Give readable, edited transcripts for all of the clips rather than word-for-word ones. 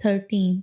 13।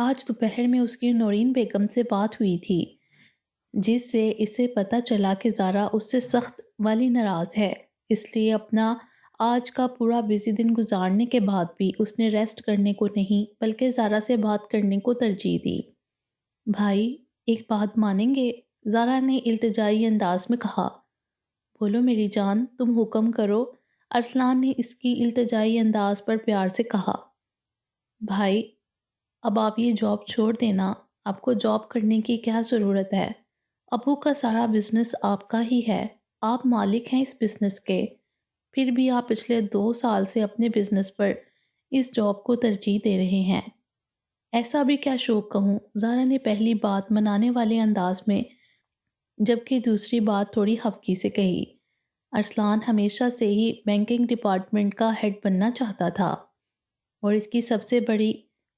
آج دوپہر میں اس کی نورین بیگم سے بات ہوئی تھی، جس سے اسے پتہ چلا کہ زارا اس سے سخت والی ناراض ہے۔ اس لیے اپنا آج کا پورا بزی دن گزارنے کے بعد بھی اس نے ریسٹ کرنے کو نہیں بلکہ زارا سے بات کرنے کو ترجیح دی۔ بھائی، ایک بات مانیں گے؟ زارا نے التجائی انداز میں کہا۔ بولو میری جان، تم حکم کرو، ارسلان نے اس کی التجائی انداز پر پیار سے کہا۔ بھائی، اب آپ یہ جاب چھوڑ دینا، آپ کو جاب کرنے کی کیا ضرورت ہے؟ ابو کا سارا بزنس آپ کا ہی ہے، آپ مالک ہیں اس بزنس کے، پھر بھی آپ پچھلے 2 سال سے اپنے بزنس پر اس جاب کو ترجیح دے رہے ہیں۔ ایسا بھی کیا شوق کہوں، زارا نے پہلی بات منانے والے انداز میں جبکہ دوسری بات تھوڑی خفگی سے کہی۔ ارسلان ہمیشہ سے ہی بینکنگ ڈپارٹمنٹ کا ہیڈ بننا چاہتا تھا، اور اس کی سب سے بڑی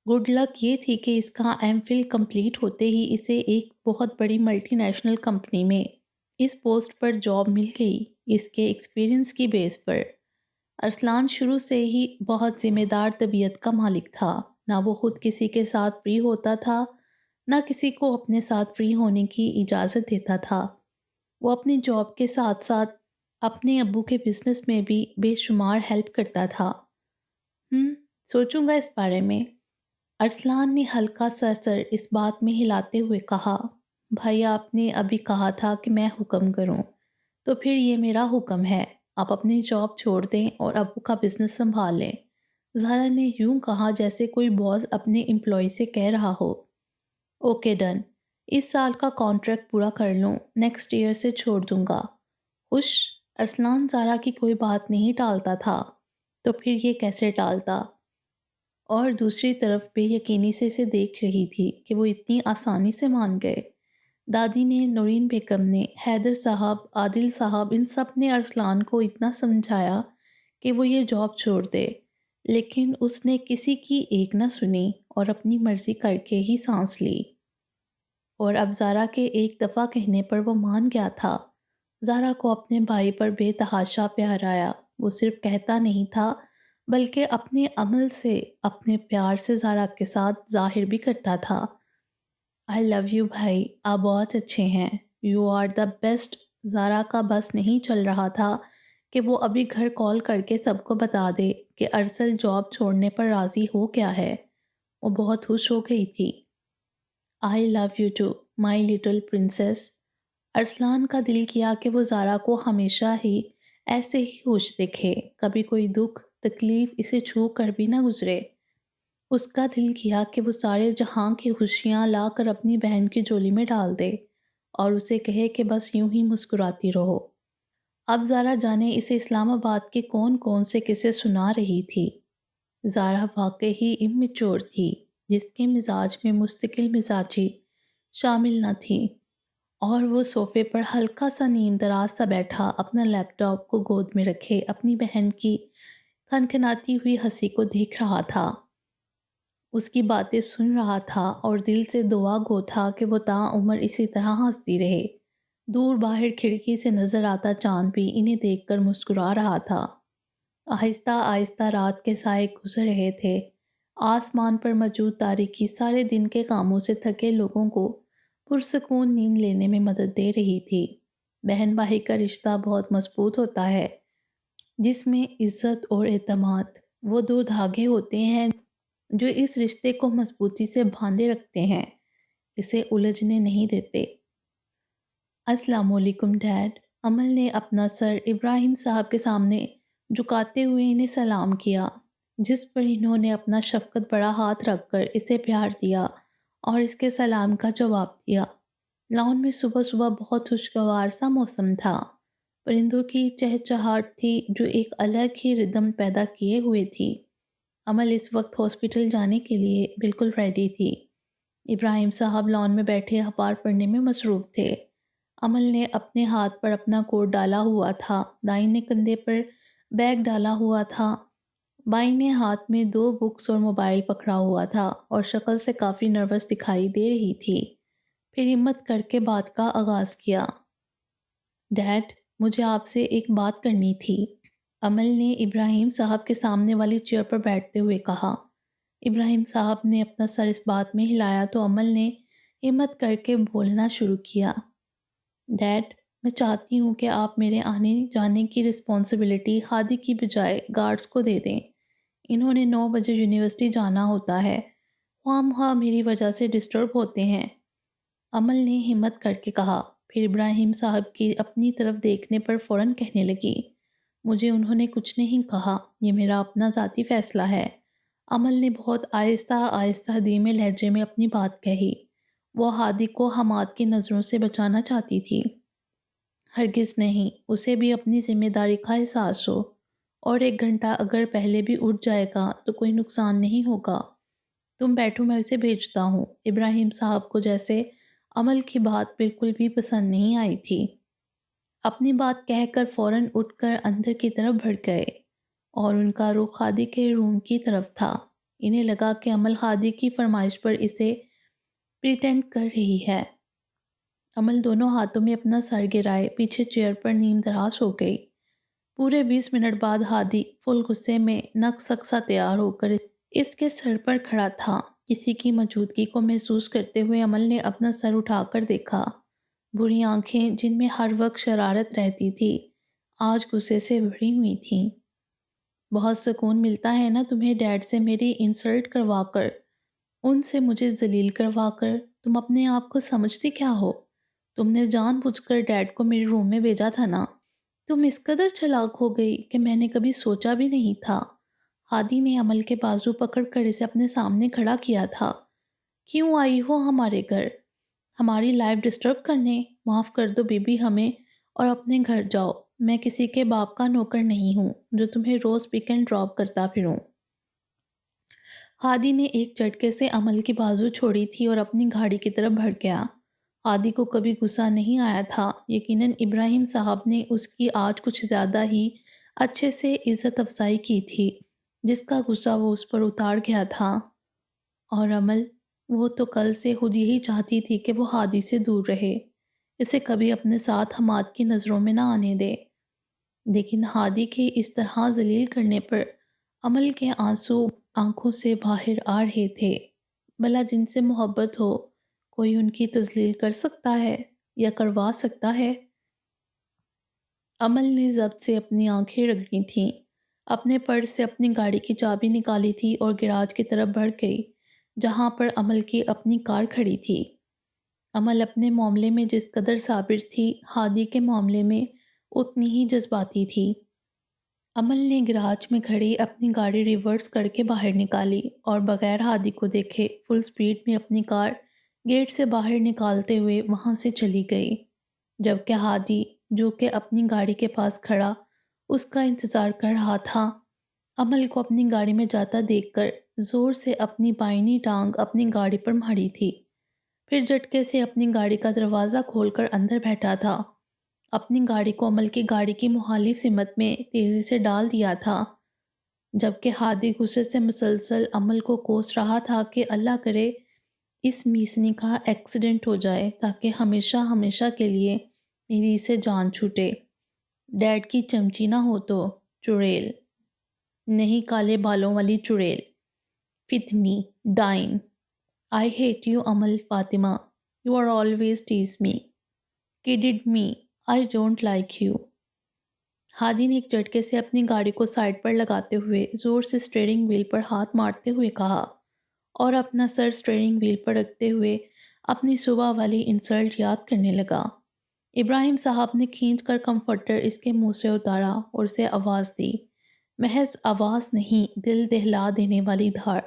گڈ لک یہ تھی کہ اس کا ایم فل کمپلیٹ ہوتے ہی اسے ایک بہت بڑی ملٹی نیشنل کمپنی میں اس پوسٹ پر جاب مل گئی، اس کے ایکسپیرینس کی بیس پر۔ ارسلان شروع سے ہی بہت ذمہ دار طبیعت کا مالک تھا، نہ وہ خود کسی کے ساتھ فری ہوتا تھا، نہ کسی کو اپنے ساتھ فری ہونے کی اجازت دیتا تھا۔ وہ اپنی جاب کے ساتھ ساتھ اپنے ابو کے بزنس میں بھی بے شمار ہیلپ کرتا تھا۔ سوچوں گا اس بارے میں، ارسلان نے ہلکا سر اس بات میں ہلاتے ہوئے کہا۔ بھائی، آپ نے ابھی کہا تھا کہ میں حکم کروں، تو پھر یہ میرا حکم ہے، آپ اپنی جاب چھوڑ دیں اور ابو کا بزنس سنبھال لیں۔ زہرا نے یوں کہا جیسے کوئی باس اپنے امپلائی سے کہہ رہا ہو۔ اوکے ڈن، اس سال کا کانٹریکٹ پورا کر لوں، نیکسٹ ایئر سے چھوڑ دوں گا۔ خوش؟ ارسلان زارا کی کوئی بات نہیں ٹالتا تھا، تو پھر یہ کیسے ٹالتا؟ اور دوسری طرف بے یقینی سے اسے دیکھ رہی تھی کہ وہ اتنی آسانی سے مان گئے۔ دادی نے، نورین بیگم نے، حیدر صاحب، عادل صاحب، ان سب نے ارسلان کو اتنا سمجھایا کہ وہ یہ جاب چھوڑ دے، لیکن اس نے کسی کی ایک نہ سنی اور اپنی مرضی کر کے ہی سانس لی۔ اور اب زارا کے ایک دفعہ کہنے پر وہ مان گیا تھا۔ زارا کو اپنے بھائی پر بے تحاشا پیار آیا۔ وہ صرف کہتا نہیں تھا بلکہ اپنے عمل سے، اپنے پیار سے زارا کے ساتھ ظاہر بھی کرتا تھا۔ آئی لو یو بھائی، آپ بہت اچھے ہیں، یو آر دا بیسٹ۔ زارا کا بس نہیں چل رہا تھا کہ وہ ابھی گھر کال کر کے سب کو بتا دے کہ ارسل جاب چھوڑنے پر راضی ہو گیا ہے۔ وہ بہت خوش ہو گئی تھی۔ I love you to my little princess. Arsalan کا دل کیا کہ وہ زارا کو ہمیشہ ہی ایسے ہی خوش دیکھے، کبھی کوئی دکھ تکلیف اسے چھو کر بھی نہ گزرے۔ اس کا دل کیا کہ وہ سارے جہاں کی خوشیاں لا کر اپنی بہن کی جولی میں ڈال دے اور اسے کہے کہ بس یوں ہی مسکراتی رہو۔ اب زارا جانے اسے اسلام آباد کے کون کون سے قصے سنا رہی تھی۔ زارا واقعی ہی اممیچور تھی، جس کے مزاج میں مستقل مزاجی شامل نہ تھی، اور وہ صوفے پر ہلکا سا نیم دراز سا بیٹھا اپنا لیپ ٹاپ کو گود میں رکھے اپنی بہن کی کھنکھناتی ہوئی ہنسی کو دیکھ رہا تھا، اس کی باتیں سن رہا تھا اور دل سے دعا گو تھا کہ وہ تا عمر اسی طرح ہنستی رہے۔ دور باہر کھڑکی سے نظر آتا چاند بھی انہیں دیکھ کر مسکرا رہا تھا۔ آہستہ آہستہ رات کے سائے گزر رہے تھے۔ آسمان پر موجود تاریکی سارے دن کے کاموں سے تھکے لوگوں کو پرسکون نیند لینے میں مدد دے رہی تھی۔ بہن بھائی کا رشتہ بہت مضبوط ہوتا ہے، جس میں عزت اور اعتماد وہ دو دھاگے ہوتے ہیں جو اس رشتے کو مضبوطی سے باندھے رکھتے ہیں، اسے الجھنے نہیں دیتے۔ السلام علیکم ڈیڈ۔ امل نے اپنا سر ابراہیم صاحب کے سامنے جھکاتے ہوئے انہیں سلام کیا، جس پر انہوں نے اپنا شفقت بڑا ہاتھ رکھ کر اسے پیار دیا اور اس کے سلام کا جواب دیا۔ لان میں صبح صبح بہت خوشگوار سا موسم تھا، پرندوں کی چہچہاہٹ تھی جو ایک الگ ہی ردم پیدا کیے ہوئے تھی۔ امل اس وقت ہاسپٹل جانے کے لیے بالکل ریڈی تھی۔ ابراہیم صاحب لان میں بیٹھے اخبار پڑھنے میں مصروف تھے۔ امل نے اپنے ہاتھ پر اپنا کوٹ ڈالا ہوا تھا، دائیں کندھے پر بیگ ڈالا ہوا تھا، بائیں ہاتھ میں 2 بکس اور موبائل پکڑا ہوا تھا اور شکل سے کافی نروس دکھائی دے رہی تھی۔ پھر ہمت کر کے بات کا آغاز کیا۔ ڈیڈ، مجھے آپ سے ایک بات کرنی تھی، امل نے ابراہیم صاحب کے سامنے والی چیئر پر بیٹھتے ہوئے کہا۔ ابراہیم صاحب نے اپنا سر اس بات میں ہلایا تو عمل نے ہمت کر کے بولنا شروع کیا۔ ڈیڈ، میں چاہتی ہوں کہ آپ میرے آنے جانے کی رسپانسبلٹی ہادی کی بجائے گارڈز کو دے دیں۔ انہوں نے 9 بجے یونیورسٹی جانا ہوتا ہے، خواہ مخواہ میری وجہ سے ڈسٹرب ہوتے ہیں۔ عمل نے ہمت کر کے کہا، پھر ابراہیم صاحب کی اپنی طرف دیکھنے پر فوراً کہنے لگی، مجھے انہوں نے کچھ نہیں کہا، یہ میرا اپنا ذاتی فیصلہ ہے۔ عمل نے بہت آہستہ آہستہ دھیمے لہجے میں اپنی بات کہی۔ وہ ہادی کو حماد کی نظروں سے بچانا چاہتی تھی۔ ہرگز نہیں، اسے بھی اپنی ذمہ داری کا احساس ہو، اور 1 گھنٹہ اگر پہلے بھی اٹھ جائے گا تو کوئی نقصان نہیں ہوگا۔ تم بیٹھو، میں اسے بھیجتا ہوں۔ ابراہیم صاحب کو جیسے عمل کی بات بالکل بھی پسند نہیں آئی تھی۔ اپنی بات کہہ کر فوراً اٹھ کر اندر کی طرف بڑھ گئے اور ان کا رخ ہادی کے روم کی طرف تھا۔ انہیں لگا کہ عمل ہادی کی فرمائش پر اسے پریٹینڈ کر رہی ہے۔ عمل دونوں ہاتھوں میں اپنا سر گرائے پیچھے چیئر پر نیم دراز ہو گئی۔ پورے 20 منٹ بعد ہادی فل غصے میں نک سکسا تیار ہو کر اس کے سر پر کھڑا تھا۔ کسی کی موجودگی کو محسوس کرتے ہوئے عمل نے اپنا سر اٹھا کر دیکھا۔ بری آنکھیں جن میں ہر وقت شرارت رہتی تھی آج غصے سے بھری ہوئی تھیں۔ بہت سکون ملتا ہے نا تمہیں ڈیڈ سے میری انسلٹ کروا کر، ان سے مجھے ذلیل کروا کر۔ تم اپنے آپ کو سمجھتی کیا ہو؟ تم نے جان بوجھ کر ڈیڈ کو میرے روم میں بھیجا تھا نا؟ تم اس قدر چلاک ہو گئی کہ میں نے کبھی سوچا بھی نہیں تھا۔ ہادی نے عمل کے بازو پکڑ کر اسے اپنے سامنے کھڑا کیا تھا۔ کیوں آئی ہو ہمارے گھر؟ ہماری لائف ڈسٹرب کرنے؟ معاف کر دو بی بی ہمیں اور اپنے گھر جاؤ۔ میں کسی کے باپ کا نوکر نہیں ہوں جو تمہیں روز پک اینڈ ڈراپ کرتا پھروں۔ ہادی نے ایک جھٹکے سے عمل کی بازو چھوڑی تھی اور اپنی گاڑی کی طرف بڑھ گیا۔ ہادی کو کبھی غصہ نہیں آیا تھا۔ یقیناً ابراہیم صاحب نے اس کی آج کچھ زیادہ ہی اچھے سے عزت افزائی کی تھی، جس کا غصہ وہ اس پر اتار گیا تھا۔ اور عمل، وہ تو کل سے خود یہی چاہتی تھی کہ وہ ہادی سے دور رہے، اسے کبھی اپنے ساتھ حماد کی نظروں میں نہ آنے دے۔ لیکن ہادی کے اس طرح ذلیل کرنے پر عمل کے آنسو آنکھوں سے باہر آ رہے تھے۔ بھلا جن سے محبت ہو کوئی ان کی تذلیل کر سکتا ہے یا کروا سکتا ہے؟ عمل نے ضبط سے اپنی آنکھیں رگڑی تھیں، اپنے پرس سے اپنی گاڑی کی چابی نکالی تھی اور گیراج کی طرف بڑھ گئی جہاں پر عمل کی اپنی کار کھڑی تھی۔ عمل اپنے معاملے میں جس قدر صابر تھی، ہادی کے معاملے میں اتنی ہی جذباتی تھی۔ عمل نے گراج میں کھڑی اپنی گاڑی ریورس کر کے باہر نکالی اور بغیر ہادی کو دیکھے فل سپیڈ میں اپنی کار گیٹ سے باہر نکالتے ہوئے وہاں سے چلی گئی، جبکہ ہادی جو کہ اپنی گاڑی کے پاس کھڑا اس کا انتظار کر رہا تھا، عمل کو اپنی گاڑی میں جاتا دیکھ کر زور سے اپنی بائنی ٹانگ اپنی گاڑی پر ماری تھی، پھر جھٹکے سے اپنی گاڑی کا دروازہ کھول کر اندر بیٹھا تھا۔ اپنی گاڑی کو عمل کی گاڑی کی مخالف سمت میں تیزی سے ڈال دیا تھا، جبکہ ہادی غصے سے مسلسل عمل کو کوس رہا تھا کہ اللہ کرے اس میسنی کا ایکسیڈنٹ ہو جائے تاکہ ہمیشہ ہمیشہ کے لیے میری اسے جان چھوٹے۔ ڈیڈ کی چمچی نہ ہو تو چڑیل، نہیں کالے بالوں والی چڑیل، فتنی، ڈائن۔ I hate you عمل Fatima, you are always tease me، kidded me، I don't like you۔ ہادی نے ایک جھٹکے سے اپنی گاڑی کو سائڈ پر لگاتے ہوئے زور سے اسٹیئرنگ وہیل پر ہاتھ مارتے ہوئے کہا اور اپنا سر اسٹیئرنگ وہیل پر رکھتے ہوئے اپنی صبح والی انسلٹ یاد کرنے لگا۔ ابراہیم صاحب نے کھینچ کر کمفرٹر اس کے منہ سے اتارا اور اسے آواز دی، محض آواز نہیں، دل دہلا دینے والی دھاڑ۔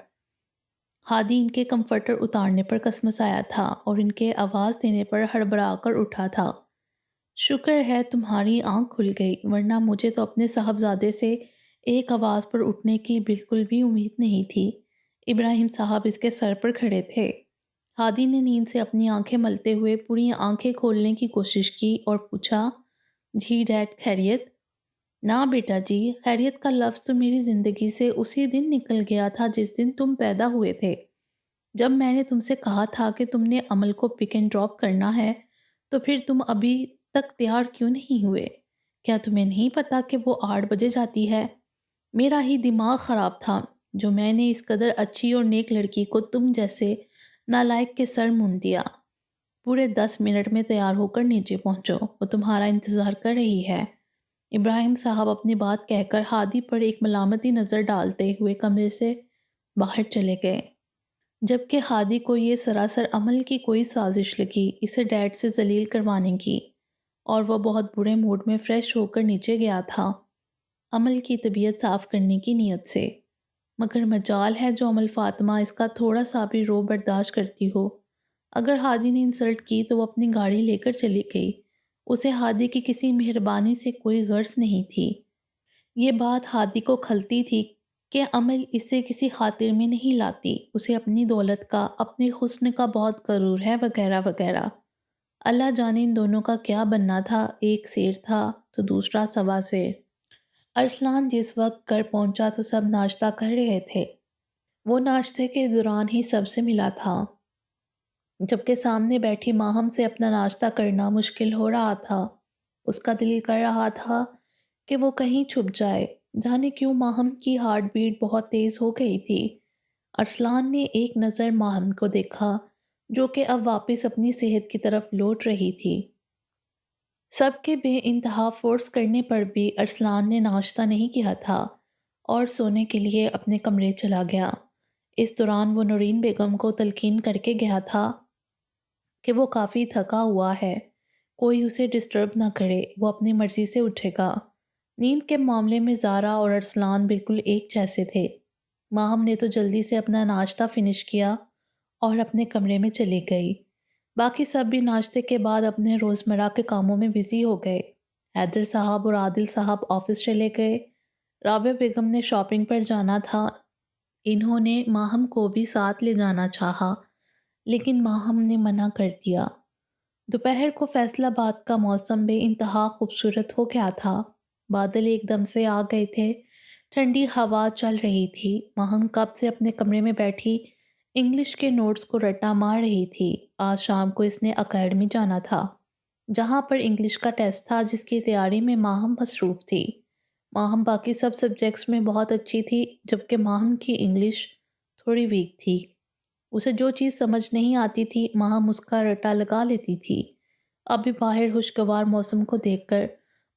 ہادی ان کے کمفرٹر اتارنے پر کسمسایا تھا اور ان کے آواز دینے پر ہڑبڑا کر اٹھا تھا۔ شکر ہے تمہاری آنکھ کھل گئی، ورنہ مجھے تو اپنے صاحبزادے سے ایک آواز پر اٹھنے کی بالکل بھی امید نہیں تھی۔ ابراہیم صاحب اس کے سر پر کھڑے تھے۔ ہادی نے نیند سے اپنی آنکھیں ملتے ہوئے پوری آنکھیں کھولنے کی کوشش کی اور پوچھا، جی ڈیڈ خیریت؟ نہ بیٹا جی، خیریت کا لفظ تو میری زندگی سے اسی دن نکل گیا تھا جس دن تم پیدا ہوئے تھے۔ جب میں نے تم سے کہا تھا کہ تم نے عمل کو پک اینڈ ڈراپ کرنا ہے تو پھر تم ابھی تک تیار کیوں نہیں ہوئے؟ کیا تمہیں نہیں پتا کہ وہ 8 بجے جاتی ہے؟ میرا ہی دماغ خراب تھا، جو میں نے اس قدر اچھی اور نیک لڑکی کو تم جیسے نالائق کے سر منڈ دیا۔ پورے 10 منٹ میں تیار ہو کر نیچے پہنچو، وہ تمہارا انتظار کر رہی ہے۔ ابراہیم صاحب اپنی بات کہہ کر ہادی پر ایک ملامتی نظر ڈالتے ہوئے کمرے سے باہر چلے گئے، جبکہ ہادی کو یہ سراسر عمل کی کوئی سازش لگی اسے ڈیڈ سے ذلیل کروانے کی، اور وہ بہت برے موڈ میں فریش ہو کر نیچے گیا تھا، عمل کی طبیعت صاف کرنے کی نیت سے۔ مگر مجال ہے جو عمل فاطمہ اس کا تھوڑا سا بھی رو برداشت کرتی ہو۔ اگر ہادی نے انسلٹ کی تو وہ اپنی گاڑی لے کر چلی گئی، اسے ہادی کی کسی مہربانی سے کوئی غرض نہیں تھی۔ یہ بات ہادی کو کھلتی تھی کہ عمل اسے کسی خاطر میں نہیں لاتی، اسے اپنی دولت کا، اپنے حسن کا بہت غرور ہے وغیرہ وغیرہ۔ اللہ جانے ان دونوں کا کیا بننا تھا، ایک سیر تھا تو دوسرا سوا سیر۔ ارسلان جس وقت گھر پہنچا تو سب ناشتہ کر رہے تھے، وہ ناشتے کے دوران ہی سب سے ملا تھا، جبکہ سامنے بیٹھی ماہم سے اپنا ناشتہ کرنا مشکل ہو رہا تھا۔ اس کا دل کر رہا تھا کہ وہ کہیں چھپ جائے، جانے کیوں ماہم کی ہارٹ بیٹ بہت تیز ہو گئی تھی۔ ارسلان نے ایک نظر ماہم کو دیکھا جو کہ اب واپس اپنی صحت کی طرف لوٹ رہی تھی۔ سب کے بے انتہا فورس کرنے پر بھی ارسلان نے ناشتہ نہیں کیا تھا اور سونے کے لیے اپنے کمرے چلا گیا۔ اس دوران وہ نورین بیگم کو تلقین کر کے گیا تھا کہ وہ کافی تھکا ہوا ہے، کوئی اسے ڈسٹرب نہ کرے، وہ اپنی مرضی سے اٹھے گا۔ نیند کے معاملے میں زارا اور ارسلان بالکل ایک جیسے تھے۔ ماہم نے تو جلدی سے اپنا ناشتہ فنش کیا اور اپنے کمرے میں چلی گئی۔ باقی سب بھی ناشتے کے بعد اپنے روزمرہ کے کاموں میں بزی ہو گئے۔ حیدر صاحب اور عادل صاحب آفس چلے گئے، رابعہ بیگم نے شاپنگ پر جانا تھا، انہوں نے ماہم کو بھی ساتھ لے جانا چاہا لیکن ماہم نے منع کر دیا۔ دوپہر کو فیصل آباد کا موسم بے انتہا خوبصورت ہو گیا تھا، بادل ایک دم سے آ گئے تھے، ٹھنڈی ہوا چل رہی تھی۔ ماہم کب سے اپنے کمرے میں بیٹھی انگلش کے نوٹس کو رٹا مار رہی تھی۔ آج شام کو اس نے اکیڈمی جانا تھا، جہاں پر انگلش کا ٹیسٹ تھا جس کی تیاری میں ماہم مصروف تھی۔ ماہم باقی سب سبجیکٹس میں بہت اچھی تھی، جبکہ ماہم کی انگلش تھوڑی ویک تھی۔ اسے جو چیز سمجھ نہیں آتی تھی ماہم اس کا رٹا لگا لیتی تھی۔ ابھی باہر خوشگوار موسم کو دیکھ کر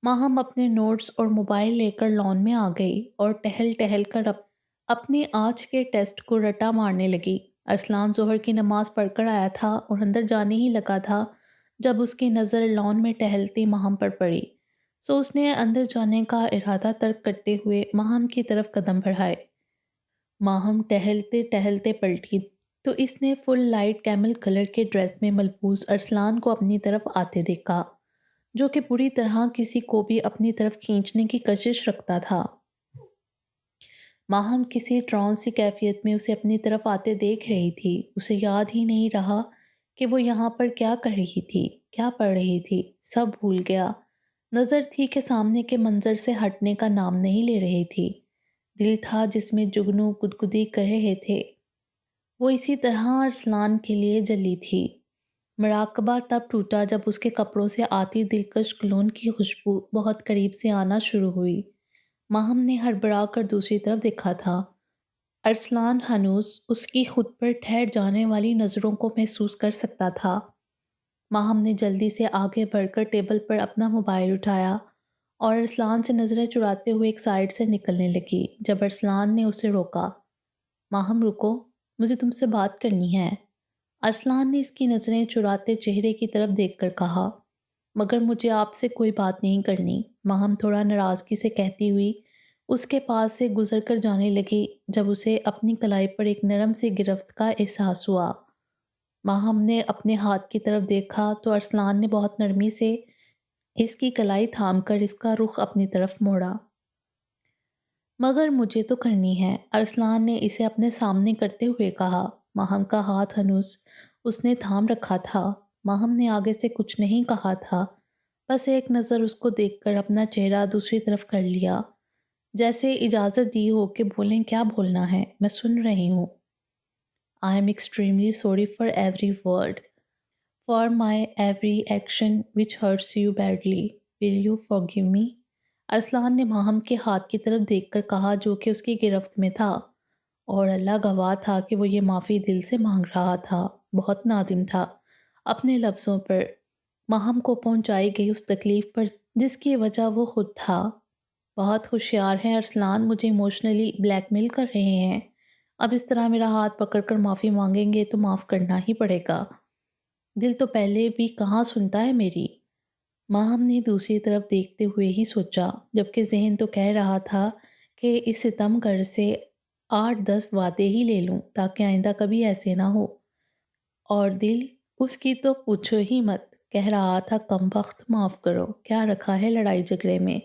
ماہم اپنے نوٹس اور موبائل لے کر لان میں آ گئی اور ٹہل ٹہل کر اپنے آج کے ٹیسٹ کو رٹا مارنے لگی۔ ارسلان ظہر کی نماز پڑھ کر آیا تھا اور اندر جانے ہی لگا تھا جب اس کی نظر لان میں ٹہلتی ماہم پر پڑی، سو اس نے اندر جانے کا ارادہ ترک کرتے ہوئے ماہم کی طرف قدم بڑھائے۔ ماہم ٹہلتے ٹہلتے پلٹی تو اس نے فل لائٹ کیمل کلر کے ڈریس میں ملبوس ارسلان کو اپنی طرف آتے دیکھا، جو کہ پوری طرح کسی کو بھی اپنی طرف کھینچنے کی کشش رکھتا تھا۔ ماہم کسی ٹرانس سی کیفیت میں اسے اپنی طرف آتے دیکھ رہی تھی، اسے یاد ہی نہیں رہا کہ وہ یہاں پر کیا کر رہی تھی، کیا پڑھ رہی تھی، سب بھول گیا۔ نظر تھی کہ سامنے کے منظر سے ہٹنے کا نام نہیں لے رہی تھی، دل تھا جس میں جگنو گدگدی کر رہے تھے، وہ اسی طرح ارسلان کے لیے جلی تھی۔ مراقبہ تب ٹوٹا جب اس کے کپڑوں سے آتی دلکش کلون کی خوشبو بہت قریب سے آنا شروع ہوئی۔ ماہم نے ہڑبڑا کر دوسری طرف دیکھا تھا، ارسلان ہنوز اس کی خود پر ٹھہر جانے والی نظروں کو محسوس کر سکتا تھا۔ ماہم نے جلدی سے آگے بڑھ کر ٹیبل پر اپنا موبائل اٹھایا اور ارسلان سے نظریں چراتے ہوئے ایک سائڈ سے نکلنے لگی۔ جب ارسلان نے اسے روکا، ماہم رکو، مجھے تم سے بات کرنی ہے، ارسلان نے اس کی نظریں چراتے چہرے کی طرف دیکھ کر کہا۔ مگر مجھے آپ سے کوئی بات نہیں کرنی، ماہم تھوڑا ناراضگی سے کہتی ہوئی اس کے پاس سے گزر کر جانے لگی، جب اسے اپنی کلائی پر ایک نرم سی گرفت کا احساس ہوا۔ ماہم نے اپنے ہاتھ کی طرف دیکھا تو ارسلان نے بہت نرمی سے اس کی کلائی تھام کر اس کا رخ اپنی طرف موڑا۔ مگر مجھے تو کرنی ہے، ارسلان نے اسے اپنے سامنے کرتے ہوئے کہا۔ ماہم کا ہاتھ ہنوز اس نے تھام رکھا تھا۔ ماہم نے آگے سے کچھ نہیں کہا تھا، بس ایک نظر اس کو دیکھ کر اپنا چہرہ دوسری طرف کر لیا، جیسے اجازت دی ہو کہ بولیں، کیا بولنا ہے، میں سن رہی ہوں۔ I am extremely sorry for every word, for my every action which hurts you badly. Will you forgive me? Arsalan نے ماہم کے ہاتھ کی طرف دیکھ کر کہا جو کہ اس کی گرفت میں تھا۔ اور اللہ گواہ تھا کہ وہ یہ معافی دل سے مانگ رہا تھا، بہت نادم تھا اپنے لفظوں پر، ماہم کو پہنچائی گئی اس تکلیف پر جس کی وجہ وہ خود تھا۔ بہت ہوشیار ہیں ارسلان، مجھے ایموشنلی بلیک میل کر رہے ہیں۔ اب اس طرح میرا ہاتھ پکڑ کر معافی مانگیں گے تو معاف کرنا ہی پڑے گا۔ دل تو پہلے بھی کہاں سنتا ہے میری۔ ماہم نے دوسری طرف دیکھتے ہوئے ہی سوچا، جبکہ ذہن تو کہہ رہا تھا کہ اس ستم گر سے 8-10 وعدے ہی لے لوں تاکہ آئندہ کبھی ایسے نہ ہو۔ اور دل، اس کی تو پوچھو ہی مت، کہہ رہا تھا کم بخت معاف کرو، کیا رکھا ہے لڑائی جھگڑے میں،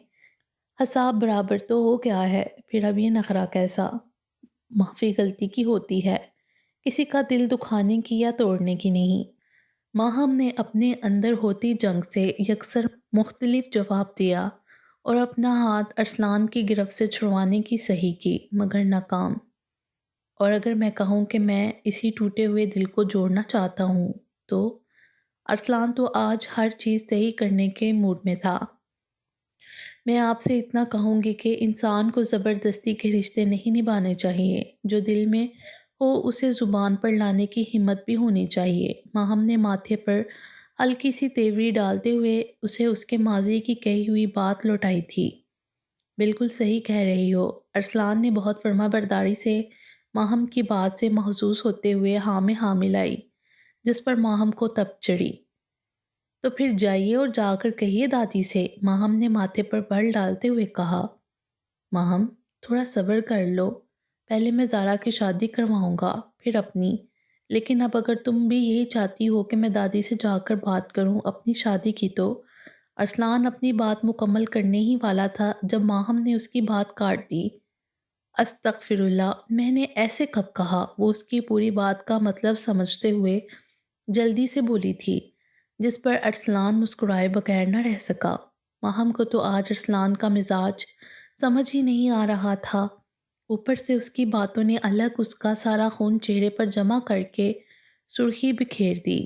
حساب برابر تو ہو گیا ہے، پھر اب یہ نخرہ کیسا۔ معافی غلطی کی ہوتی ہے، کسی کا دل دکھانے کی یا توڑنے کی نہیں۔ ماہم نے اپنے اندر ہوتی جنگ سے یکسر مختلف جواب دیا اور اپنا ہاتھ ارسلان کی گرفت سے چھڑوانے کی صحیح کی، مگر ناکام۔ اور اگر میں کہوں کہ میں اسی ٹوٹے ہوئے دل کو جوڑنا چاہتا ہوں تو ارسلان تو آج ہر چیز صحیح کرنے کے موڈ میں تھا۔ میں آپ سے اتنا کہوں گی کہ انسان کو زبردستی کے رشتے نہیں نبھانے چاہیے، جو دل میں ہو اسے زبان پر لانے کی ہمت بھی ہونی چاہیے۔ ماہم نے ماتھے پر ہلکی سی تیوری ڈالتے ہوئے اسے اس کے ماضی کی کہی ہوئی بات لوٹائی تھی۔ بالکل صحیح کہہ رہی ہو، ارسلان نے بہت فرما برداری سے ماہم کی بات سے محظوظ ہوتے ہوئے ہاں میں ہاں ملائی، جس پر ماہم کو تپ چڑھی۔ تو پھر جائیے اور جا کر کہیے دادی سے، ماہم نے ماتھے پر بل ڈالتے ہوئے کہا۔ ماہم، تھوڑا صبر کر لو، پہلے میں زارا کی شادی کرواؤں گا، پھر اپنی۔ لیکن اب اگر تم بھی یہی چاہتی ہو کہ میں دادی سے جا کر بات کروں اپنی شادی کی تو… ارسلان اپنی بات مکمل کرنے ہی والا تھا جب ماہم نے اس کی بات کاٹ دی۔ استغفر اللہ، میں نے ایسے کب کہا؟ وہ اس کی پوری بات کا مطلب سمجھتے ہوئے جلدی سے بولی تھی، جس پر ارسلان مسکرائے بغیر نہ رہ سکا۔ ماہم کو تو آج ارسلان کا مزاج سمجھ ہی نہیں آ رہا تھا، اوپر سے اس کی باتوں نے الگ اس کا سارا خون چہرے پر جمع کر کے سرخی بکھیر دی۔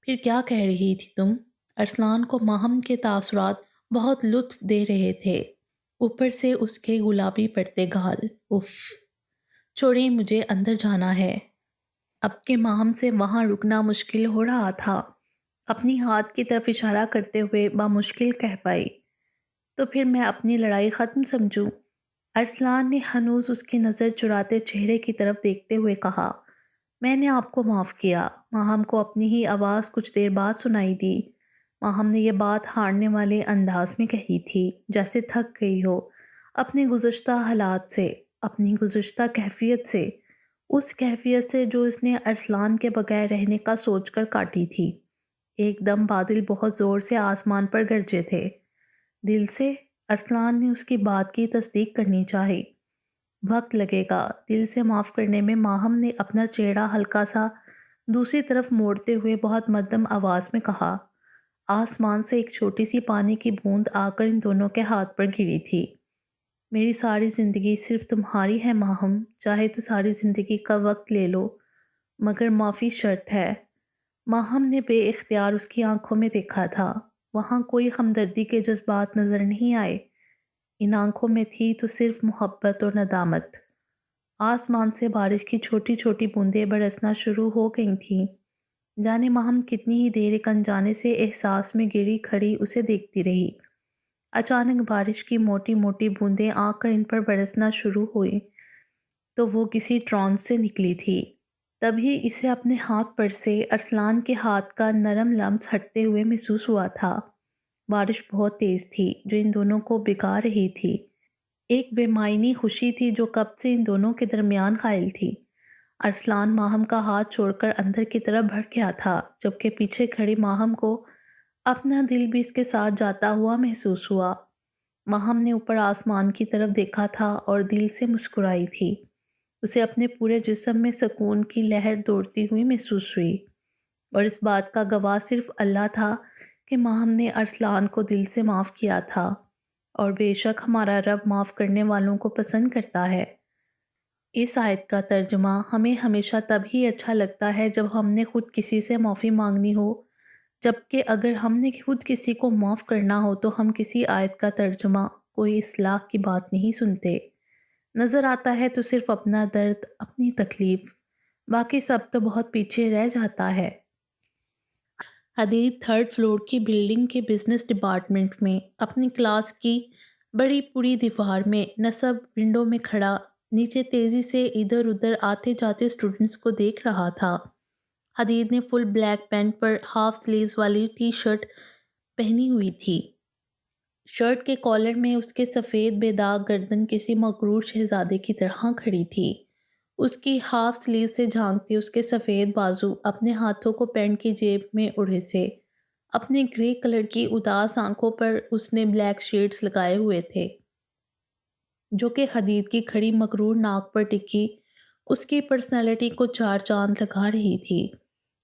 پھر کیا کہہ رہی تھی تم؟ ارسلان کو ماہم کے تاثرات بہت لطف دے رہے تھے، اوپر سے اس کے گلابی پڑتے گال۔ اف، چھوڑیں، مجھے اندر جانا ہے۔ اب کے ماہم سے وہاں رکنا مشکل ہو رہا تھا، اپنی ہاتھ کی طرف اشارہ کرتے ہوئے بامشکل کہہ پائی، تو پھر میں اپنی لڑائی ختم سمجھوں؟ ارسلان نے ہنوز اس کی نظر چراتے چہرے کی طرف دیکھتے ہوئے کہا، میں نے آپ کو معاف کیا۔ ماہم کو اپنی ہی آواز کچھ دیر بعد سنائی دی۔ ماہم نے یہ بات ہارنے والے انداز میں کہی تھی، جیسے تھک گئی ہو اپنے گزشتہ حالات سے، اپنی گزشتہ کیفیت سے، اس کیفیت سے جو اس نے ارسلان کے بغیر رہنے کا سوچ کر کاٹی تھی۔ ایک دم بادل بہت زور سے آسمان پر گرجے تھے۔ دل سے ارسلان نے اس کی بات کی تصدیق کرنی چاہی۔ وقت لگے گا، دل سے معاف کرنے میں۔ ماہم نے اپنا چہرہ ہلکا سا دوسری طرف موڑتے ہوئے بہت مدھم آواز میں کہا۔ آسمان سے ایک چھوٹی سی پانی کی بوند آ کر ان دونوں کے ہاتھ پر گری تھی۔ میری ساری زندگی صرف تمہاری ہے ماہم، چاہے تو ساری زندگی کا وقت لے لو، مگر معافی شرط ہے۔ ماہم نے بے اختیار اس کی آنکھوں میں دیکھا تھا، وہاں کوئی ہمدردی کے جذبات نظر نہیں آئے، ان آنکھوں میں تھی تو صرف محبت اور ندامت۔ آسمان سے بارش کی چھوٹی چھوٹی بوندیں برسنا شروع ہو گئی تھیں۔ جانے ماہم کتنی ہی دیر ایک انجانے سے احساس میں گری کھڑی اسے دیکھتی رہی۔ اچانک بارش کی موٹی موٹی بوندیں آ کر ان پر برسنا شروع ہوئی تو وہ کسی ٹرانس سے نکلی تھی۔ تبھی اسے اپنے ہاتھ پر سے ارسلان کے ہاتھ کا نرم لمس ہٹتے ہوئے محسوس ہوا تھا۔ بارش بہت تیز تھی جو ان دونوں کو بھگا رہی تھی، ایک بے معنی خوشی تھی جو کب سے ان دونوں کے درمیان قائل تھی۔ ارسلان ماہم کا ہاتھ چھوڑ کر اندر کی طرف بڑھ گیا تھا، جبکہ پیچھے کھڑی ماہم کو اپنا دل بھی اس کے ساتھ جاتا ہوا محسوس ہوا۔ ماہم نے اوپر آسمان کی طرف دیکھا تھا اور دل سے مسکرائی تھی، اسے اپنے پورے جسم میں سکون کی لہر دوڑتی ہوئی محسوس ہوئی، اور اس بات کا گواہ صرف اللہ تھا کہ ماہم نے ارسلان کو دل سے معاف کیا تھا، اور بے شک ہمارا رب معاف کرنے والوں کو پسند کرتا ہے۔ اس آیت کا ترجمہ ہمیں ہمیشہ تب ہی اچھا لگتا ہے جب ہم نے خود کسی سے معافی مانگنی ہو، جبکہ اگر ہم نے خود کسی کو معاف کرنا ہو تو ہم کسی آیت کا ترجمہ، کوئی اصلاح کی بات نہیں سنتے۔ نظر آتا ہے تو صرف اپنا درد، اپنی تکلیف، باقی سب تو بہت پیچھے رہ جاتا ہے۔ حدید تھرڈ فلور کی بلڈنگ کے بزنس ڈپارٹمنٹ میں اپنی کلاس کی بڑی پوری دیوار میں نصب ونڈو میں کھڑا نیچے تیزی سے ادھر ادھر آتے جاتے اسٹوڈنٹس کو دیکھ رہا تھا۔ حدید نے فل بلیک پینٹ پر ہاف سلیوز والی ٹی شرٹ پہنی ہوئی تھی۔ شرٹ کے کالر میں اس کے سفید بے داغ گردن کسی مغرور شہزادے کی طرح کھڑی تھی۔ اس کی ہاف سلیو سے جھانکتے اس کے سفید بازو اپنے ہاتھوں کو پینٹ کی جیب میں اڑے سے۔ اپنے گرے کلر کی اداس آنکھوں پر اس نے بلیک شیڈز لگائے ہوئے تھے جو کہ حدید کی کھڑی مغرور ناک پر ٹکی اس کی پرسنالٹی کو چار چاند لگا رہی تھی۔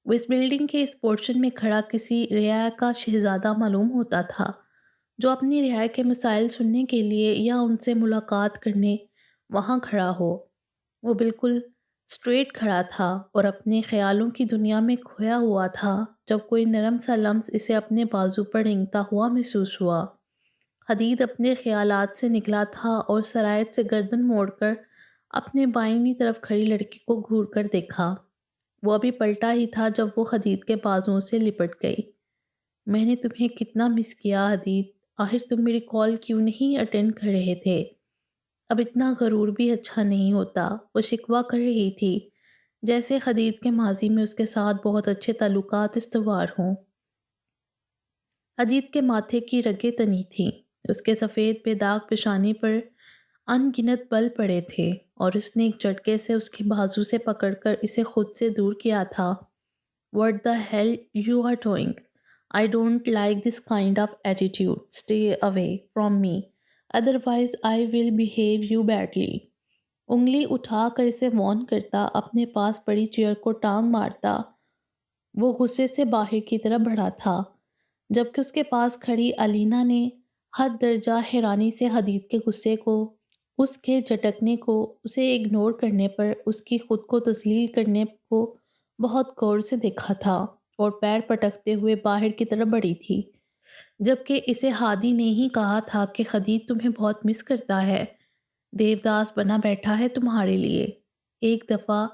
وہ اس بلڈنگ کے اس پورشن میں کھڑا کسی رعایا کا شہزادہ معلوم ہوتا تھا جو اپنی رعایا کے مسائل سننے کے لیے یا ان سے ملاقات کرنے وہاں کھڑا ہو۔ وہ بالکل اسٹریٹ کھڑا تھا اور اپنے خیالوں کی دنیا میں کھویا ہوا تھا جب کوئی نرم سا لمس اسے اپنے بازو پر رینگتا ہوا محسوس ہوا۔ حدید اپنے خیالات سے نکلا تھا اور سرایت سے گردن موڑ کر اپنے بائیں طرف کھڑی لڑکی کو گھور کر دیکھا۔ وہ ابھی پلٹا ہی تھا جب وہ حدید کے بازوؤں سے لپٹ گئی۔ میں نے تمہیں کتنا مس کیا حدید، آخر تم میری کال کیوں نہیں اٹینڈ کر رہے تھے؟ اب اتنا غرور بھی اچھا نہیں ہوتا، وہ شکوہ کر رہی تھی جیسے حدید کے ماضی میں اس کے ساتھ بہت اچھے تعلقات استوار ہوں۔ حدید کے ماتھے کی رگیں تنی تھیں، اس کے سفید بے داغ پیشانی پر ان گنت بل پڑے تھے اور اس نے ایک جھٹکے سے اس کے بازو سے پکڑ کر اسے خود سے دور کیا تھا۔ What the hell you are doing? I don't like this kind of attitude. Stay away from me. Otherwise I will behave you badly. انگلی اٹھا کر اسے وارن کرتا، اپنے پاس پڑی چیئر کو ٹانگ مارتا وہ غصے سے باہر کی طرف بڑھا تھا، جبکہ اس کے پاس کھڑی علینا نے حد درجہ حیرانی سے حدید کے غصے کو، اس کے جھٹکنے کو، اسے اگنور کرنے پر، اس کی خود کو تذلیل کرنے کو بہت غور سے دیکھا تھا اور پیر پٹکتے ہوئے باہر کی طرف بڑھی تھی، جبکہ اسے ہادی نے ہی کہا تھا کہ حدید تمہیں بہت مس کرتا ہے، دیوداس بنا بیٹھا ہے تمہارے لیے، ایک دفعہ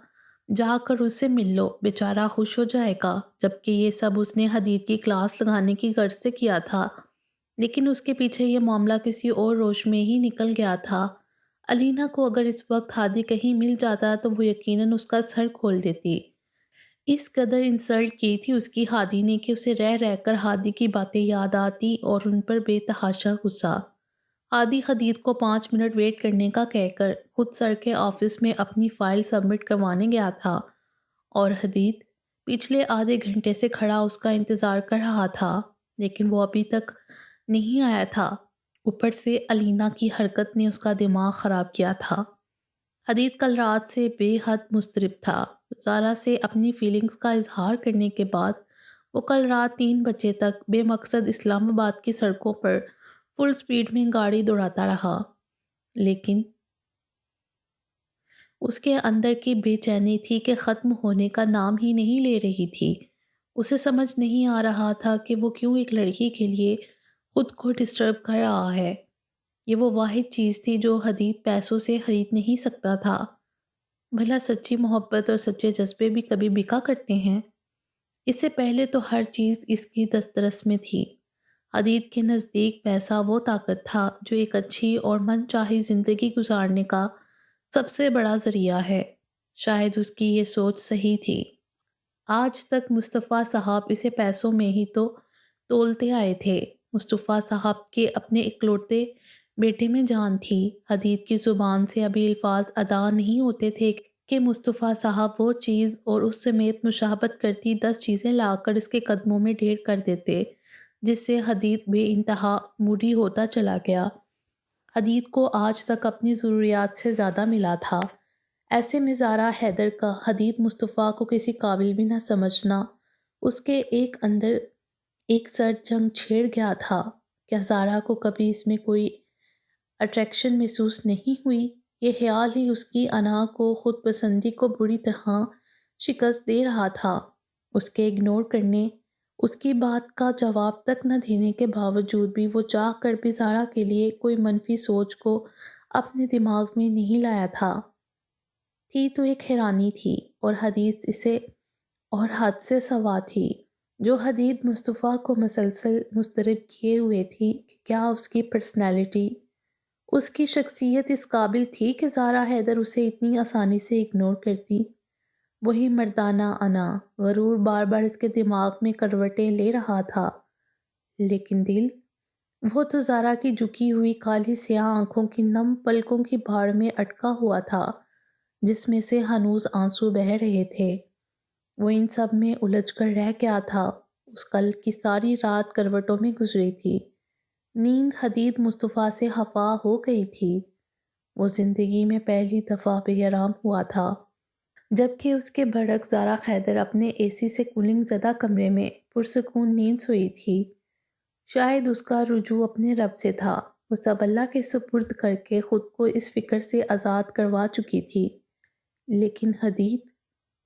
جا کر اس سے مل لو، بیچارہ خوش ہو جائے گا۔ جبکہ یہ سب اس نے حدید کی کلاس لگانے کی غرض سے کیا تھا، لیکن اس کے پیچھے یہ معاملہ کسی اور روش میں ہی نکل گیا تھا۔ علینا کو اگر اس وقت ہادی کہیں مل جاتا تو وہ یقیناً اس کا سر کھول دیتی۔ اس قدر انسلٹ کی تھی اس کی ہادی نے کہ اسے رہ رہ کر ہادی کی باتیں یاد آتی اور ان پر بے تحاشا غصہ۔ ہادی حدید کو 5 منٹ ویٹ کرنے کا کہہ کر خود سر کے آفس میں اپنی فائل سبمٹ کروانے گیا تھا اور حدید پچھلے آدھے گھنٹے سے کھڑا اس کا انتظار کر رہا تھا، لیکن وہ ابھی تک نہیں آیا تھا۔ اوپر سے علینا کی حرکت نے اس کا دماغ خراب کیا تھا۔ حدید کل رات سے بے حد مضطرب تھا۔ زارا سے اپنی فیلنگز کا اظہار کرنے کے بعد وہ کل رات 3 بجے تک بے مقصد اسلام آباد کی سڑکوں پر فل سپیڈ میں گاڑی دوڑاتا رہا، لیکن اس کے اندر کی بے چینی تھی کہ ختم ہونے کا نام ہی نہیں لے رہی تھی۔ اسے سمجھ نہیں آ رہا تھا کہ وہ کیوں ایک لڑکی کے لیے خود کو ڈسٹرب کر رہا ہے۔ یہ وہ واحد چیز تھی جو حدید پیسوں سے خرید نہیں سکتا تھا۔ بھلا سچی محبت اور سچے جذبے بھی کبھی بکا کرتے ہیں؟ اس سے پہلے تو ہر چیز اس کی دسترس میں تھی۔ حدید کے نزدیک پیسہ وہ طاقت تھا جو ایک اچھی اور من چاہی زندگی گزارنے کا سب سے بڑا ذریعہ ہے۔ شاید اس کی یہ سوچ صحیح تھی۔ آج تک مصطفیٰ صاحب اسے پیسوں میں ہی تو تولتے آئے تھے۔ مصطفیٰ صاحب کے اپنے اکلوتے بیٹے میں جان تھی۔ حدید کی زبان سے ابھی الفاظ ادا نہیں ہوتے تھے کہ مصطفیٰ صاحب وہ چیز اور اس سمیت مشابہت کرتی 10 چیزیں لا کر اس کے قدموں میں ڈھیر کر دیتے، جس سے حدید بے انتہا موڈی ہوتا چلا گیا۔ حدید کو آج تک اپنی ضروریات سے زیادہ ملا تھا۔ ایسے میں زارا حیدر کا حدید مصطفیٰ کو کسی قابل بھی نہ سمجھنا اس کے ایک اندر ایک سرد جنگ چھیڑ گیا تھا۔ کیا زارا کو کبھی اس میں کوئی اٹریکشن محسوس نہیں ہوئی؟ یہ خیال ہی اس کی انا کو، خود پسندی کو بری طرح شکست دے رہا تھا۔ اس کے اگنور کرنے، اس کی بات کا جواب تک نہ دینے کے باوجود بھی وہ چاہ کر بھی زارا کے لیے کوئی منفی سوچ کو اپنے دماغ میں نہیں لایا تھا۔ تھی تو ایک حیرانی تھی، اور حدیث اسے اور حد سے سوا تھی، جو حدید مصطفیٰ کو مسلسل مضطرب کیے ہوئے تھی کہ کیا اس کی پرسنالٹی، اس کی شخصیت اس قابل تھی کہ زارا حیدر اسے اتنی آسانی سے اگنور کرتی۔ وہی مردانہ انا غرور بار بار اس کے دماغ میں کروٹیں لے رہا تھا، لیکن دل، وہ تو زارا کی جھکی ہوئی کالی سیاہ آنکھوں کی نم پلکوں کی بھاڑ میں اٹکا ہوا تھا، جس میں سے ہنوز آنسو بہہ رہے تھے۔ وہ ان سب میں الجھ کر رہ گیا تھا۔ اس کل کی ساری رات کروٹوں میں گزری تھی۔ نیند حدید مصطفیٰ سے خفا ہو گئی تھی۔ وہ زندگی میں پہلی دفعہ بے آرام ہوا تھا، جبکہ اس کے برعکس زارا حیدر اپنے اے سی سے کولنگ زدہ کمرے میں پرسکون نیند سوئی تھی۔ شاید اس کا رجوع اپنے رب سے تھا۔ وہ سب اللہ کے سپرد کر کے خود کو اس فکر سے آزاد کروا چکی تھی۔ لیکن حدید،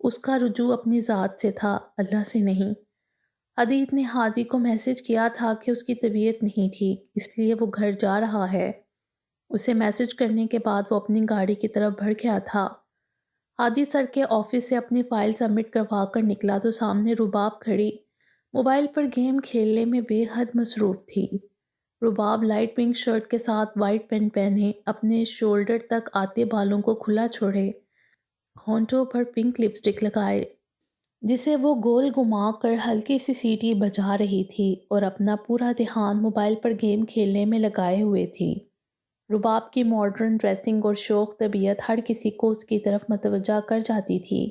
اس کا رجوع اپنی ذات سے تھا، اللہ سے نہیں۔ حدید نے ہادی کو میسج کیا تھا کہ اس کی طبیعت نہیں ٹھیک، اس لیے وہ گھر جا رہا ہے۔ اسے میسج کرنے کے بعد وہ اپنی گاڑی کی طرف بڑھ گیا تھا۔ ہادی سر کے آفس سے اپنی فائل سبمٹ کروا کر نکلا تو سامنے رباب کھڑی موبائل پر گیم کھیلنے میں بے حد مصروف تھی۔ رباب لائٹ پنک شرٹ کے ساتھ وائٹ پینٹ پہنے، اپنے شولڈر تک آتے بالوں کو کھلا چھوڑے، ہونٹوں پر پنک لپسٹک لگائے جسے وہ گول گھما کر ہلکی سی سیٹی بجا رہی تھی، اور اپنا پورا دھیان موبائل پر گیم کھیلنے میں لگائے ہوئے تھی۔ رباب کی ماڈرن ڈریسنگ اور شوق طبیعت ہر کسی کو اس کی طرف متوجہ کر جاتی تھی۔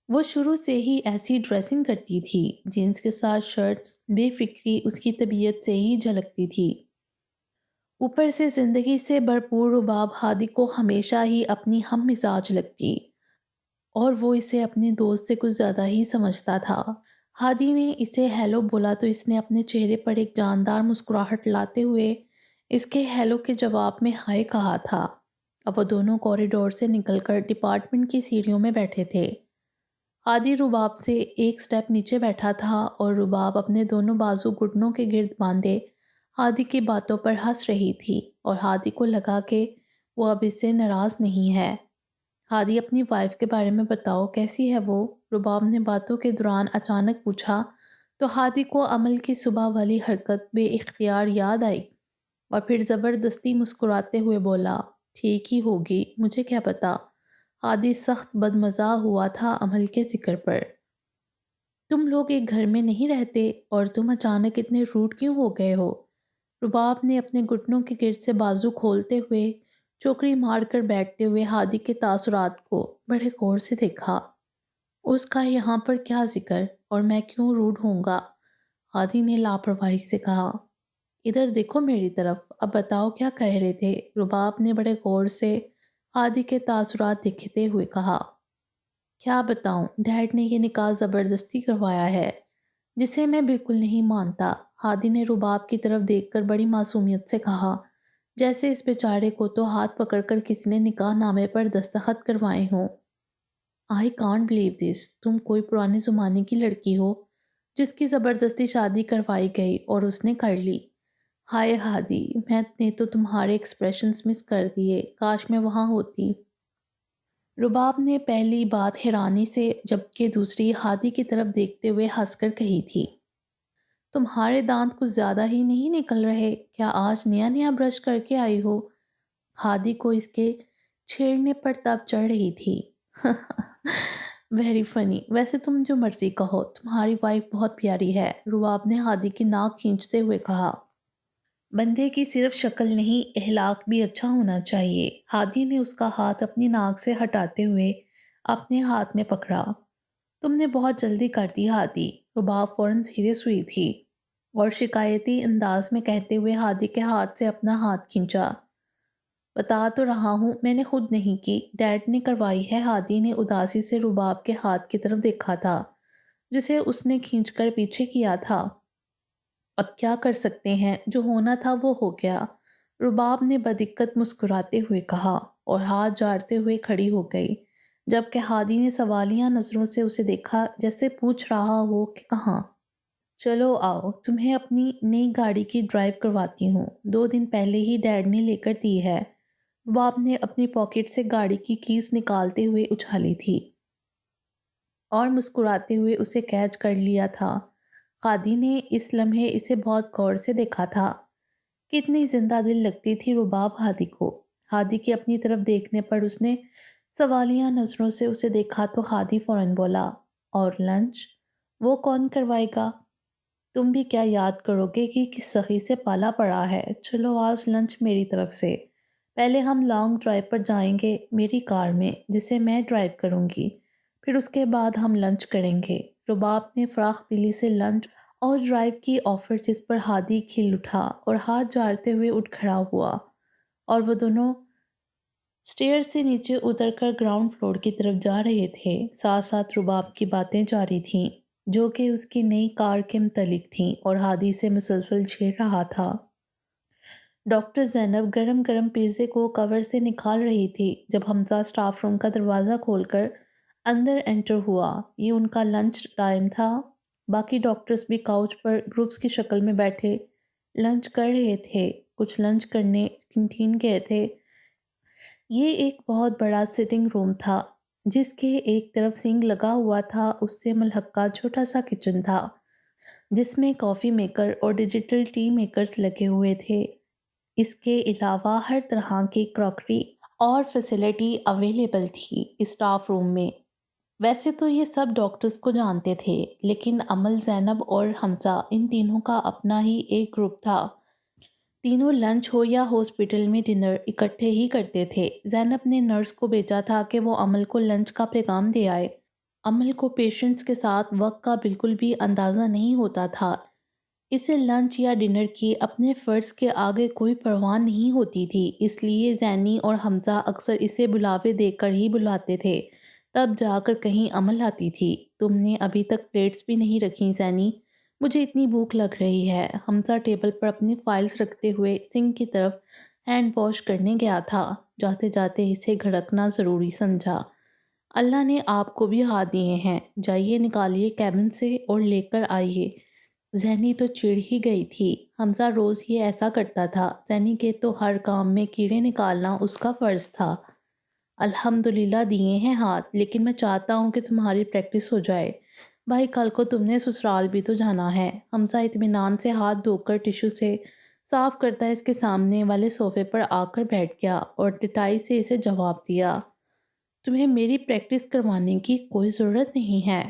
وہ شروع سے ہی ایسی ڈریسنگ کرتی تھی، جینس کے ساتھ شرٹس، بے فکری اس کی طبیعت سے ہی جھلکتی تھی۔ اوپر سے زندگی سے بھرپور رباب ہادی کو ہمیشہ ہی اپنی ہم مزاج لگتی، اور وہ اسے اپنے دوست سے کچھ زیادہ ہی سمجھتا تھا۔ ہادی نے اسے ہیلو بولا تو اس نے اپنے چہرے پر ایک جاندار مسکراہٹ لاتے ہوئے اس کے ہیلو کے جواب میں ہائے کہا تھا۔ اب وہ دونوں کوریڈور سے نکل کر ڈپارٹمنٹ کی سیڑھیوں میں بیٹھے تھے۔ ہادی رباب سے ایک سٹیپ نیچے بیٹھا تھا، اور رباب اپنے دونوں بازو گھٹنوں کے گرد باندھے ہادی کی باتوں پر ہنس رہی تھی، اور ہادی کو لگا کہ وہ اب اس سے ناراض نہیں ہے۔ ہادی، اپنی وائف کے بارے میں بتاؤ، کیسی ہے وہ؟ رباب نے باتوں کے دوران اچانک پوچھا تو ہادی کو عمل کی صبح والی حرکت بے اختیار یاد آئی، اور پھر زبردستی مسکراتے ہوئے بولا، ٹھیک ہی ہوگی، مجھے کیا پتا۔ ہادی سخت بدمزہ ہوا تھا عمل کے ذکر پر۔ تم لوگ ایک گھر میں نہیں رہتے، اور تم اچانک اتنے روڈ کیوں ہو گئے ہو؟ رباب نے اپنے گھٹنوں کے گرد سے بازو کھولتے ہوئے چوکڑی مار کر بیٹھتے ہوئے ہادی کے تاثرات کو بڑے غور سے دیکھا۔ اس کا یہاں پر کیا ذکر، اور میں کیوں روڈ ہوں گا؟ ہادی نے لاپرواہی سے کہا۔ ادھر دیکھو میری طرف، اب بتاؤ کیا کہہ رہے تھے؟ رباب نے بڑے غور سے ہادی کے تاثرات دیکھتے ہوئے کہا۔ کیا بتاؤں، ڈیڈ نے یہ نکاح زبردستی کروایا ہے، جسے میں بالکل نہیں مانتا۔ ہادی نے رباب کی طرف دیکھ کر بڑی معصومیت سے کہا، جیسے اس بیچارے کو تو ہاتھ پکڑ کر کسی نے نکاح نامے پر دستخط کروائے ہوں۔ آئی کانٹ بلیو دس، تم کوئی پرانے زمانے کی لڑکی ہو جس کی زبردستی شادی کروائی گئی اور اس نے کر لی۔ ہائے ہادی، میں نے تو تمہارے ایکسپریشنز مس کر دیے، کاش میں وہاں ہوتی۔ رباب نے پہلی بات حیرانی سے جبکہ دوسری ہادی کی طرف دیکھتے ہوئے ہنس کر کہی تھی، تمہارے دانت کچھ زیادہ ہی نہیں نکل رہے؟ کیا آج نیا نیا برش کر کے آئی ہو؟ ہادی کو اس کے چھیڑنے پر تب چڑھ رہی تھی۔ ویری فنی، ویسے تم جو مرضی کہو، تمہاری وائف بہت پیاری ہے، رباب نے ہادی کی ناک کھینچتے ہوئے کہا۔ بندے کی صرف شکل نہیں، اخلاق بھی اچھا ہونا چاہیے۔ ہادی نے اس کا ہاتھ اپنی ناک سے ہٹاتے ہوئے اپنے ہاتھ میں پکڑا۔ تم نے بہت جلدی کر دی ہادی۔ رباب فوراً سیریس ہوئی تھی، اور شکایتی انداز میں کہتے ہوئے ہادی کے ہاتھ سے اپنا ہاتھ کھینچا۔ بتا تو رہا ہوں، میں نے خود نہیں کی، ڈیڈ نے کروائی ہے۔ ہادی نے اداسی سے رباب کے ہاتھ کی طرف دیکھا تھا جسے اس نے کھینچ کر پیچھے کیا تھا۔ اب کیا کر سکتے ہیں، جو ہونا تھا وہ ہو گیا، رباب نے بدقت مسکراتے ہوئے کہا، اور ہاتھ جاڑتے ہوئے کھڑی ہو گئی، جبکہ ہادی نے سوالیہ نظروں سے اسے دیکھا، جیسے پوچھ رہا ہو کہ کہاں۔ چلو آؤ، تمہیں اپنی نئی گاڑی کی ڈرائیو کرواتی ہوں، 2 دن پہلے ہی ڈیڈ نے لے کر دی ہے۔ رباب نے اپنی پاکٹ سے گاڑی کی کیز نکالتے ہوئے اچھالی تھی اور مسکراتے ہوئے اسے کیچ کر لیا تھا۔ خادی نے اس لمحے اسے بہت غور سے دیکھا تھا۔ کتنی زندہ دل لگتی تھی رباب ہادی کو۔ ہادی کے اپنی طرف دیکھنے پر اس نے سوالیہ نظروں سے اسے دیکھا تو ہادی فوراً بولا، اور لنچ وہ کون کروائے گا؟ تم بھی کیا یاد کرو گے کہ کس سخی سے پالا پڑا ہے؟ چلو آج لنچ میری طرف سے۔ پہلے ہم لانگ ڈرائیو پر جائیں گے میری کار میں جسے میں ڈرائیو کروں گی، پھر اس کے بعد ہم لنچ کریں گے۔ رباب نے فراخ دلی سے لنچ اور ڈرائیو کی آفر جس پر ہادی کھل اٹھا اور ہاتھ جھاڑتے ہوئے اٹھ کھڑا ہوا، اور وہ دونوں اسٹیئر سے نیچے اتر کر گراؤنڈ فلور کی طرف جا رہے تھے۔ ساتھ ساتھ رباب کی باتیں جاری تھیں جو کہ اس کی نئی کار کے متعلق تھیں اور ہادی سے مسلسل چھیڑ رہا تھا۔ ڈاکٹر زینب گرم گرم پیزے کو کور سے نکال رہی تھی جب حمزہ سٹاف روم کا دروازہ کھول کر اندر انٹر ہوا۔ یہ ان کا لنچ ٹائم تھا۔ باقی ڈاکٹرز بھی کاؤچ پر گروپس کی شکل میں بیٹھے لنچ کر رہے تھے، کچھ لنچ کرنے کینٹین گئے تھے۔ یہ ایک بہت بڑا سٹنگ روم تھا جس کے ایک طرف سنک لگا ہوا تھا، اس سے ملحقہ چھوٹا سا کچن تھا جس میں کافی میکر اور ڈیجیٹل ٹی میکرز لگے ہوئے تھے۔ اس کے علاوہ ہر طرح کی کراکری اور فیسلٹی اویلیبل تھی اسٹاف روم میں۔ ویسے تو یہ سب ڈاکٹرز کو جانتے تھے، لیکن امل، زینب اور حمزہ ان تینوں کا اپنا ہی ایک گروپ تھا۔ تینوں لنچ ہو یا ہاسپٹل میں ڈنر اکٹھے ہی کرتے تھے۔ زینب نے نرس کو بھیجا تھا کہ وہ امل کو لنچ کا پیغام دے آئے۔ امل کو پیشنٹس کے ساتھ وقت کا بالکل بھی اندازہ نہیں ہوتا تھا۔ اسے لنچ یا ڈنر کی اپنے فرض کے آگے کوئی پرواہ نہیں ہوتی تھی، اس لیے زینی اور حمزہ اکثر اسے بلاوے دے کر ہی بلاتے تھے، تب جا کر کہیں امل آتی تھی۔ تم نے ابھی تک پلیٹس بھی نہیں رکھی زینی، مجھے اتنی بھوک لگ رہی ہے۔ حمزہ ٹیبل پر اپنی فائلز رکھتے ہوئے سنک کی طرف ہینڈ واش کرنے گیا تھا۔ جاتے جاتے اسے گھڑکنا ضروری سمجھا۔ اللہ نے آپ کو بھی ہاتھ دیے ہیں، جائیے نکالیے کیبن سے اور لے کر آئیے۔ زینی تو چڑ ہی گئی تھی۔ حمزہ روز یہ ایسا کرتا تھا، زینی کے تو ہر کام میں کیڑے نکالنا اس کا فرض تھا۔ الحمدللہ دیے ہیں ہاتھ، لیکن میں چاہتا ہوں کہ تمہاری پریکٹس ہو جائے۔ بھائی کل کو تم نے سسرال بھی تو جانا ہے۔ حمزہ اطمینان سے ہاتھ دھو کر ٹشو سے صاف کرتا اس کے سامنے والے صوفے پر آ کر بیٹھ گیا اور ڈٹائی سے اسے جواب دیا، تمہیں میری پریکٹس کروانے کی کوئی ضرورت نہیں ہے۔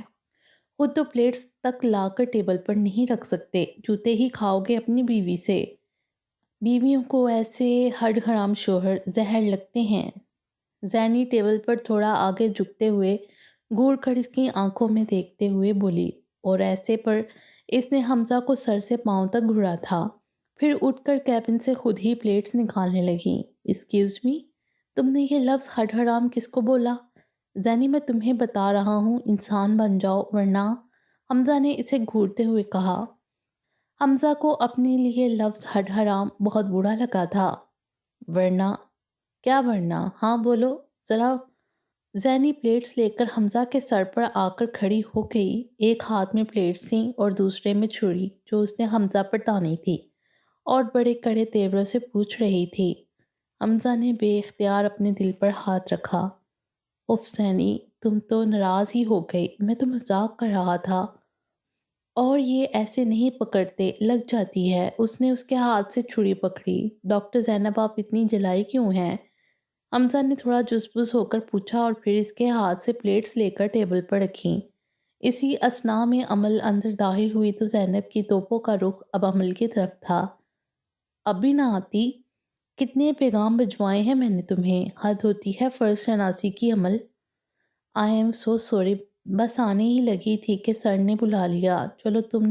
خود تو پلیٹس تک لا کر ٹیبل پر نہیں رکھ سکتے، جوتے ہی کھاؤ گے اپنی بیوی سے۔ بیویوں کو ایسے ہڈ حرام شوہر زہر لگتے ہیں۔ زینی ٹیبل پر تھوڑا آگے جھکتے ہوئے گھور کر اس کی آنکھوں میں دیکھتے ہوئے بولی، اور ایسے پر اس نے حمزہ کو سر سے پاؤں تک گھورا تھا۔ پھر اٹھ کر کیبن سے خود ہی پلیٹس نکالنے لگی۔ ایکسکیوز می، تم نے یہ لفظ ہڈ حرام کس کو بولا؟ زینی میں تمہیں بتا رہا ہوں انسان بن جاؤ ورنہ، حمزہ نے اسے گھورتے ہوئے کہا۔ حمزہ کو اپنے لیے لفظ ہڈ حرام بہت برا لگا تھا۔ ورنہ کیا ورنہ؟ ہاں بولو ذرا۔ زینی پلیٹس لے کر حمزہ کے سر پر آ کر کھڑی ہو گئی، ایک ہاتھ میں پلیٹس تھیں اور دوسرے میں چھری جو اس نے حمزہ پر تانی تھی، اور بڑے کڑے تیوروں سے پوچھ رہی تھی۔ حمزہ نے بے اختیار اپنے دل پر ہاتھ رکھا۔ اف زینی، تم تو ناراض ہی ہو گئی، میں تو مذاق کر رہا تھا۔ اور یہ ایسے نہیں پکڑتے، لگ جاتی ہے۔ اس نے اس کے ہاتھ سے چھری پکڑی۔ ڈاکٹر زینب آپ اتنی جلائی کیوں ہیں؟ حمزہ نے تھوڑا جزبز ہو کر پوچھا اور پھر اس کے ہاتھ سے پلیٹس لے کر ٹیبل پر رکھیں۔ اسی اثناء میں امل اندر داخل ہوئی تو زینب کی توپوں کا رخ اب امل کی طرف تھا۔ اب بھی نہ آتی؟ کتنے پیغام بھجوائے ہیں میں نے تمہیں، حد ہوتی ہے فرض شناسی کی امل۔ آئی ایم سو سوری، بس آنے ہی لگی تھی کہ سر نے بلا لیا۔ چلو تم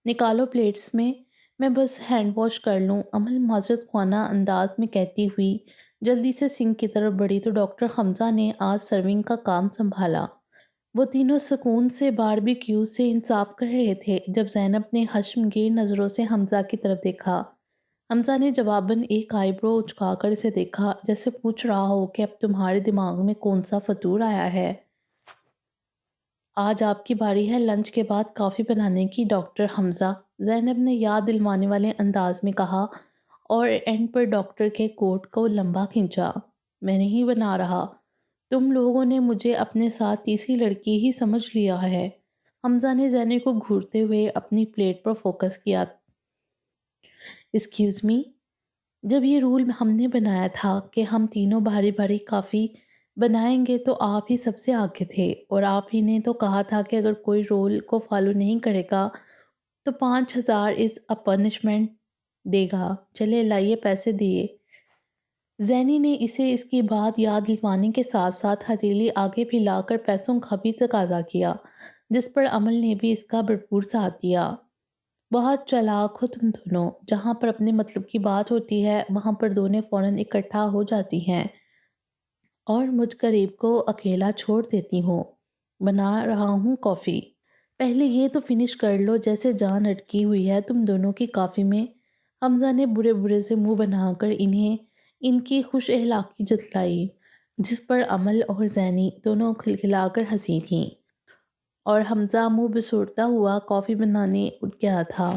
نکالو پلیٹس میں بس ہینڈ واش کر لوں، امل معذرت خواہ انداز میں کہتی ہوئی جلدی سے سنک کی طرف بڑھی تو ڈاکٹر حمزہ نے آج سرونگ کا کام سنبھالا۔ وہ تینوں سکون سے باربیکیو سے انصاف کر رہے تھے جب زینب نے حشمگیر نظروں سے حمزہ کی طرف دیکھا۔ حمزہ نے جواباً ایک آئی برو اچکا کر اسے دیکھا، جیسے پوچھ رہا ہو کہ اب تمہارے دماغ میں کون سا فطور آیا ہے۔ آج آپ کی باری ہے لنچ کے بعد کافی بنانے کی ڈاکٹر حمزہ، زینب نے یاد دلوانے والے انداز میں کہا، اور اینڈ پر ڈاکٹر کے کوٹ کو لمبا کھینچا۔ میں نہیں بنا رہا، تم لوگوں نے مجھے اپنے ساتھ تیسری لڑکی ہی سمجھ لیا ہے۔ حمزہ نے زینب کو گھورتے ہوئے اپنی پلیٹ پر فوکس کیا۔ ایکسکیوز می، جب یہ رول ہم نے بنایا تھا کہ ہم تینوں باری باری کافی بنائیں گے تو آپ ہی سب سے آگے تھے، اور آپ ہی نے تو کہا تھا کہ اگر کوئی رول کو فالو نہیں کرے گا تو 5,000 از اے پنشمنٹ دے گا۔ چلے لائیے پیسے دیے۔ زینی نے اسے اس کی بات یاد دلوانے کے ساتھ ساتھ ہتھیلی آگے بھی لا کر پیسوں کا بھی تقاضا کیا، جس پر عمل نے بھی اس کا بھرپور ساتھ دیا۔ بہت چالاک ہو تم دونوں، جہاں پر اپنے مطلب کی بات ہوتی ہے وہاں پر دونوں فوراً اکٹھا ہو جاتی ہیں اور مجھ غریب کو اکیلا چھوڑ دیتی ہوں۔ بنا رہا ہوں کافی، پہلے یہ تو فنش کر لو، جیسے جان اٹکی ہوئی ہے تم دونوں کی کافی میں۔ حمزہ نے برے برے سے منہ بنا کر انہیں ان کی خوش اخلاقی جتلائی، جس پر عمل اور زینی دونوں کھلکھلا کر ہنسی تھیں، اور حمزہ منہ بسوڑتا ہوا کافی بنانے اٹھ گیا تھا۔